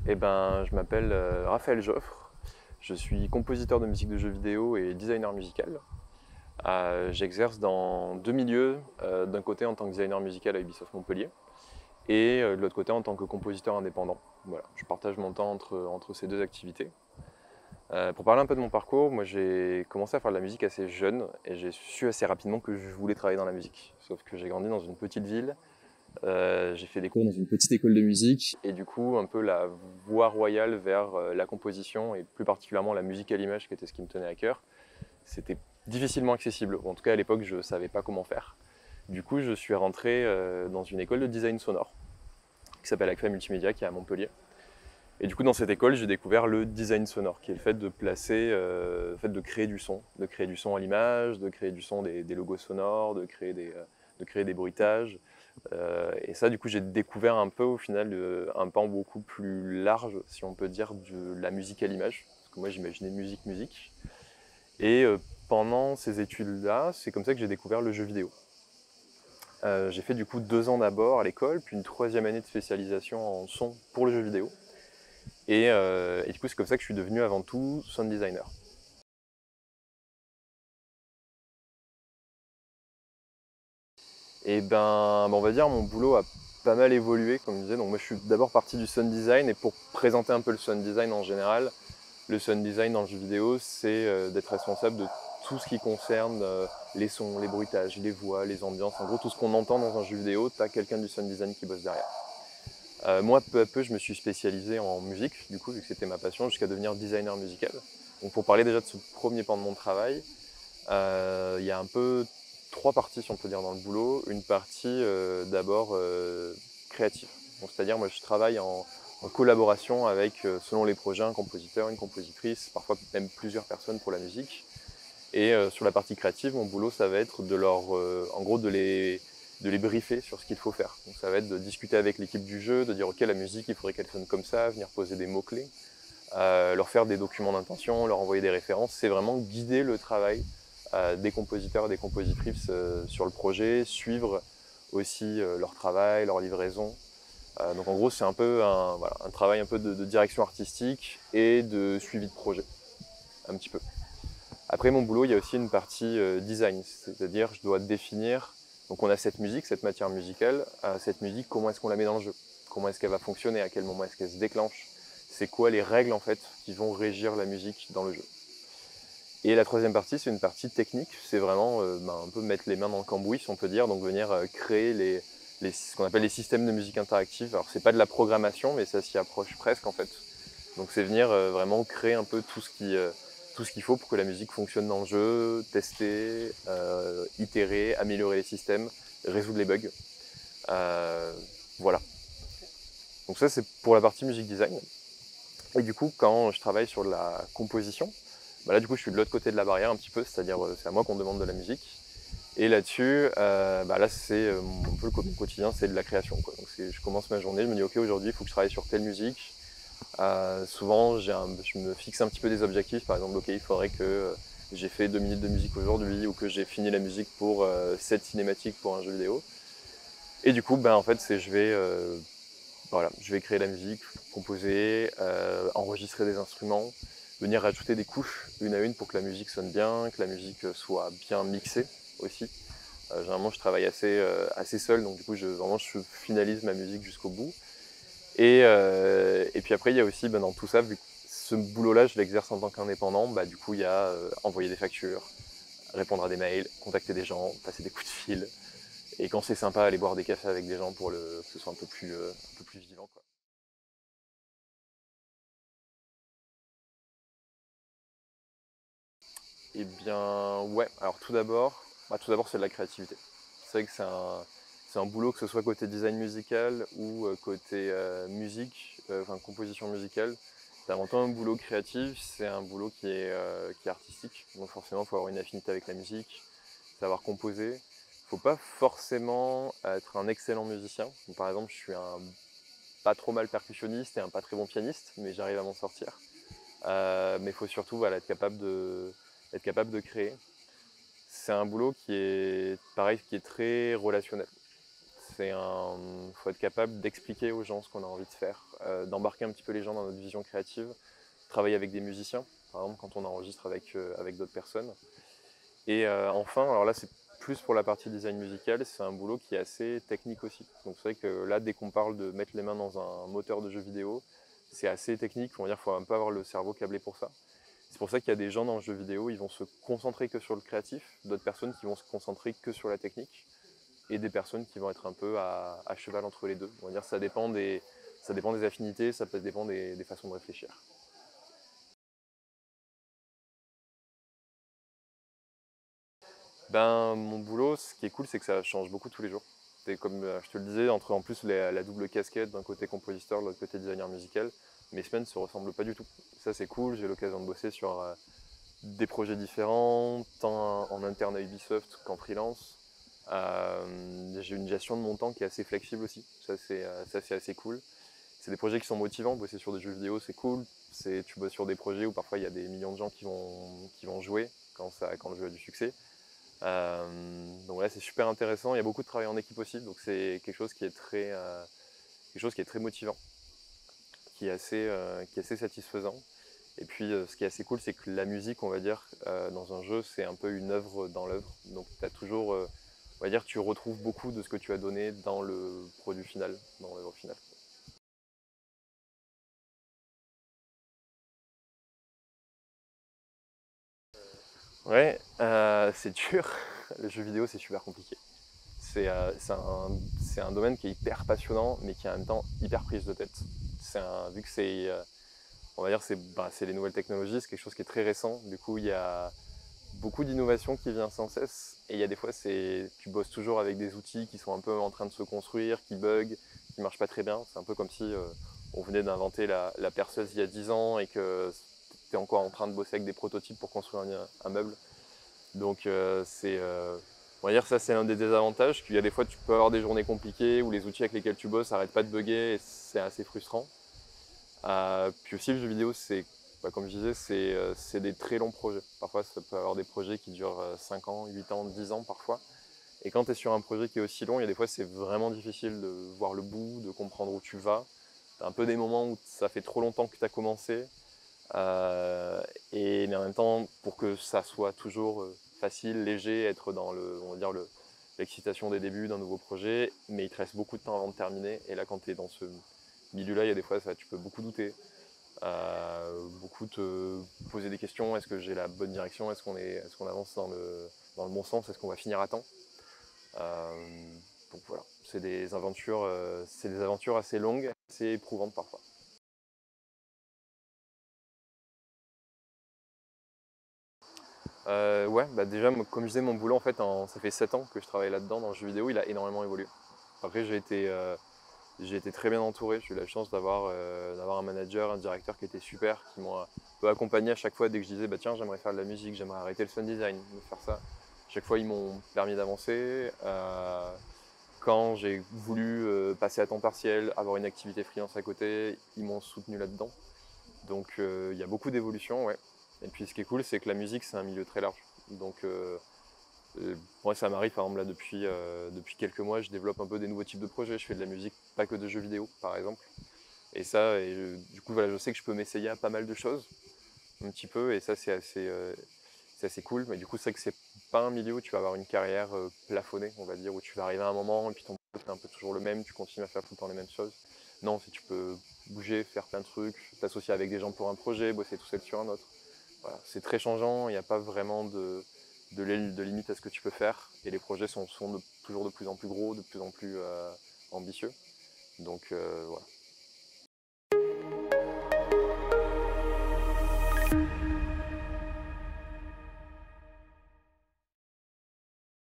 Eh ben, je m'appelle Raphaël Joffre, je suis compositeur de musique de jeux vidéo et designer musical. J'exerce dans deux milieux, d'un côté en tant que designer musical à Ubisoft Montpellier et de l'autre côté en tant que compositeur indépendant. Voilà, je partage mon temps entre ces deux activités. Pour parler un peu de mon parcours, moi j'ai commencé à faire de la musique assez jeune et j'ai su assez rapidement que je voulais travailler dans la musique. Sauf que j'ai grandi dans une petite ville. J'ai fait des cours dans une petite école de musique et du coup un peu la voie royale vers la composition et plus particulièrement la musique à l'image qui était ce qui me tenait à cœur, c'était difficilement accessible. En tout cas à l'époque je ne savais pas comment faire. Du coup je suis rentré dans une école de design sonore qui s'appelle ACFA Multimédia qui est à Montpellier. Et du coup dans cette école j'ai découvert le design sonore qui est le fait de placer, le fait de créer du son à l'image, de créer du son des logos sonores, de créer des bruitages. Et ça, du coup, j'ai découvert un peu, au final, un pan beaucoup plus large, si on peut dire, de la musique à l'image. Parce que moi, j'imaginais musique. Et pendant ces études-là, c'est comme ça que j'ai découvert le jeu vidéo. J'ai fait du coup 2 ans d'abord à l'école, puis une troisième année de spécialisation en son pour le jeu vidéo. Et du coup, c'est comme ça que je suis devenu avant tout sound designer. Et ben, on va dire, mon boulot a pas mal évolué, comme je disais. Donc moi, je suis d'abord parti du sound design, et pour présenter un peu le sound design en général, le sound design dans le jeu vidéo, c'est d'être responsable de tout ce qui concerne les sons, les bruitages, les voix, les ambiances. En gros, tout ce qu'on entend dans un jeu vidéo, tu as quelqu'un du sound design qui bosse derrière. Moi, peu à peu, je me suis spécialisé en musique, du coup, vu que c'était ma passion, jusqu'à devenir designer musical. Donc pour parler déjà de ce premier pan de mon travail, il y a un peu trois parties, si on peut dire, dans le boulot. Une partie d'abord créative. C'est-à-dire, moi, je travaille en collaboration avec, selon les projets, un compositeur, une compositrice, parfois même plusieurs personnes pour la musique. Et sur la partie créative, mon boulot, ça va être en gros, de les briefer sur ce qu'il faut faire. Donc, ça va être de discuter avec l'équipe du jeu, de dire, OK, la musique, il faudrait qu'elle sonne comme ça, venir poser des mots-clés, leur faire des documents d'intention, leur envoyer des références. C'est vraiment guider le travail des compositeurs et des compositrices sur le projet, suivre aussi leur travail, leur livraison. Donc en gros, c'est un peu voilà, un travail un peu de direction artistique et de suivi de projet, un petit peu. Après mon boulot, il y a aussi une partie design, c'est-à-dire je dois définir, donc on a cette musique, cette matière musicale, cette musique, comment est-ce qu'on la met dans le jeu? Comment est-ce qu'elle va fonctionner? À quel moment est-ce qu'elle se déclenche? C'est quoi les règles en fait qui vont régir la musique dans le jeu? Et la troisième partie, c'est une partie technique, c'est vraiment un peu mettre les mains dans le cambouis, si on peut dire, donc venir créer ce qu'on appelle les systèmes de musique interactive. Alors c'est pas de la programmation, mais ça s'y approche presque en fait. Donc c'est venir vraiment créer un peu tout ce qu'il faut pour que la musique fonctionne dans le jeu, tester, itérer, améliorer les systèmes, résoudre les bugs. Euh, voilà. Donc ça c'est pour la partie music design. Et du coup quand je travaille sur la composition, bah là du coup je suis de l'autre côté de la barrière un petit peu, c'est-à-dire c'est à moi qu'on demande de la musique. Et là-dessus, là c'est un peu mon quotidien, c'est de la création, quoi. Donc je commence ma journée, je me dis ok aujourd'hui il faut que je travaille sur telle musique. Souvent je me fixe un petit peu des objectifs, par exemple ok il faudrait que j'ai fait 2 minutes de musique aujourd'hui ou que j'ai fini la musique pour cette cinématique pour un jeu vidéo. Et du coup en fait je vais créer la musique, composer, enregistrer des instruments, venir rajouter des couches une à une pour que la musique sonne bien, que la musique soit bien mixée aussi. Généralement, je travaille assez seul, donc du coup, vraiment, je finalise ma musique jusqu'au bout. Et puis après, il y a aussi, dans tout ça, vu que ce boulot-là, je l'exerce en tant qu'indépendant, du coup, il y a envoyer des factures, répondre à des mails, contacter des gens, passer des coups de fil. Et quand c'est sympa, aller boire des cafés avec des gens pour que ce soit un peu plus vivant, quoi. Eh bien, ouais. Alors tout d'abord c'est de la créativité. C'est vrai que c'est un boulot que ce soit côté design musical ou côté musique, enfin composition musicale. C'est avant tout un boulot créatif, c'est un boulot qui est artistique. Donc forcément, il faut avoir une affinité avec la musique, savoir composer. Il ne faut pas forcément être un excellent musicien. Donc, par exemple, je suis un pas trop mal percussionniste et un pas très bon pianiste, mais j'arrive à m'en sortir. Mais il faut surtout voilà, être capable de créer. C'est un boulot qui est pareil, qui est très relationnel. faut être capable d'expliquer aux gens ce qu'on a envie de faire, d'embarquer un petit peu les gens dans notre vision créative, travailler avec des musiciens, par exemple quand on enregistre avec d'autres personnes. Et enfin, alors là c'est plus pour la partie design musical, c'est un boulot qui est assez technique aussi. Donc c'est vrai que là, dès qu'on parle de mettre les mains dans un moteur de jeu vidéo, c'est assez technique, on va dire qu'il faut un peu avoir le cerveau câblé pour ça. C'est pour ça qu'il y a des gens dans le jeu vidéo, ils vont se concentrer que sur le créatif, d'autres personnes qui vont se concentrer que sur la technique, et des personnes qui vont être un peu à cheval entre les deux. On va dire que ça dépend des affinités, ça peut dépendre des façons de réfléchir. Ben, mon boulot, ce qui est cool, c'est que ça change beaucoup tous les jours. C'est comme je te le disais, entre en plus la double casquette d'un côté compositeur, de l'autre côté designer musical, mes semaines ne se ressemblent pas du tout. Ça c'est cool, j'ai l'occasion de bosser sur des projets différents, tant en interne à Ubisoft qu'en freelance. J'ai une gestion de mon temps qui est assez flexible aussi, ça c'est assez cool. C'est des projets qui sont motivants, bosser sur des jeux vidéo c'est cool, tu bosses sur des projets où parfois il y a des millions de gens qui vont jouer quand le jeu a du succès. Donc là c'est super intéressant, il y a beaucoup de travail en équipe aussi, donc c'est quelque chose qui est très motivant, qui est assez satisfaisant. Et puis ce qui est assez cool, c'est que la musique, on va dire, dans un jeu, c'est un peu une œuvre dans l'œuvre. Donc tu as toujours, on va dire, tu retrouves beaucoup de ce que tu as donné dans le produit final, dans l'œuvre finale. Ouais, c'est dur. Le jeu vidéo, c'est super compliqué. C'est un domaine qui est hyper passionnant, mais qui est en même temps hyper prise de tête. Vu que on va dire, c'est les nouvelles technologies, c'est quelque chose qui est très récent. Du coup, il y a beaucoup d'innovation qui vient sans cesse. Et il y a des fois, tu bosses toujours avec des outils qui sont un peu en train de se construire, qui bug, qui marchent pas très bien. C'est un peu comme si on venait d'inventer la perceuse il y a 10 ans et que tu es encore en train de bosser avec des prototypes pour construire un meuble. Donc on va dire que ça c'est un des désavantages, qu'il y a des fois tu peux avoir des journées compliquées où les outils avec lesquels tu bosses n'arrêtent pas de bugger et c'est assez frustrant. Puis aussi le jeu vidéo comme je disais, c'est des très longs projets. Parfois ça peut avoir des projets qui durent 5 ans, 8 ans, 10 ans parfois. Et quand tu es sur un projet qui est aussi long, il y a des fois c'est vraiment difficile de voir le bout, de comprendre où tu vas. Tu as un peu des moments où ça fait trop longtemps que tu as commencé. Euh, mais en même temps, pour que ça soit toujours facile, léger, être dans on va dire l'excitation des débuts d'un nouveau projet, mais il te reste beaucoup de temps avant de terminer. Et là, quand tu es dans ce milieu-là, il y a des fois, tu peux beaucoup douter, beaucoup te poser des questions. Est-ce que j'ai la bonne direction? Est-ce qu'on avance dans le bon sens? Est-ce qu'on va finir à temps? Donc voilà, c'est des aventures assez longues, assez éprouvantes parfois. Ouais, bah déjà, comme je disais, mon boulot, en fait, ça fait 7 ans que je travaille là-dedans, dans le jeu vidéo, il a énormément évolué. Après, j'ai été très bien entouré, j'ai eu la chance d'avoir un manager, un directeur qui était super, qui m'ont un peu accompagné à chaque fois dès que je disais, bah tiens, j'aimerais faire de la musique, j'aimerais arrêter le sound design, de faire ça. Chaque fois, ils m'ont permis d'avancer. Quand j'ai voulu passer à temps partiel, avoir une activité freelance à côté, ils m'ont soutenu là-dedans. Donc il y a beaucoup d'évolution, ouais. Et puis ce qui est cool, c'est que la musique, c'est un milieu très large. Donc moi, ça m'arrive, par exemple, là, depuis quelques mois, je développe un peu des nouveaux types de projets. Je fais de la musique, pas que de jeux vidéo, par exemple. Du coup, voilà, je sais que je peux m'essayer à pas mal de choses, un petit peu, et ça, c'est assez cool. Mais du coup, c'est vrai que c'est pas un milieu où tu vas avoir une carrière plafonnée, on va dire, où tu vas arriver à un moment, et puis ton boulot, c'est un peu toujours le même, tu continues à faire tout le temps les mêmes choses. Non, si tu peux bouger, faire plein de trucs, t'associer avec des gens pour un projet, bosser tout seul sur un autre. Voilà, c'est très changeant, il n'y a pas vraiment de limite à ce que tu peux faire. Et les projets sont toujours de plus en plus gros, de plus en plus ambitieux. Donc voilà,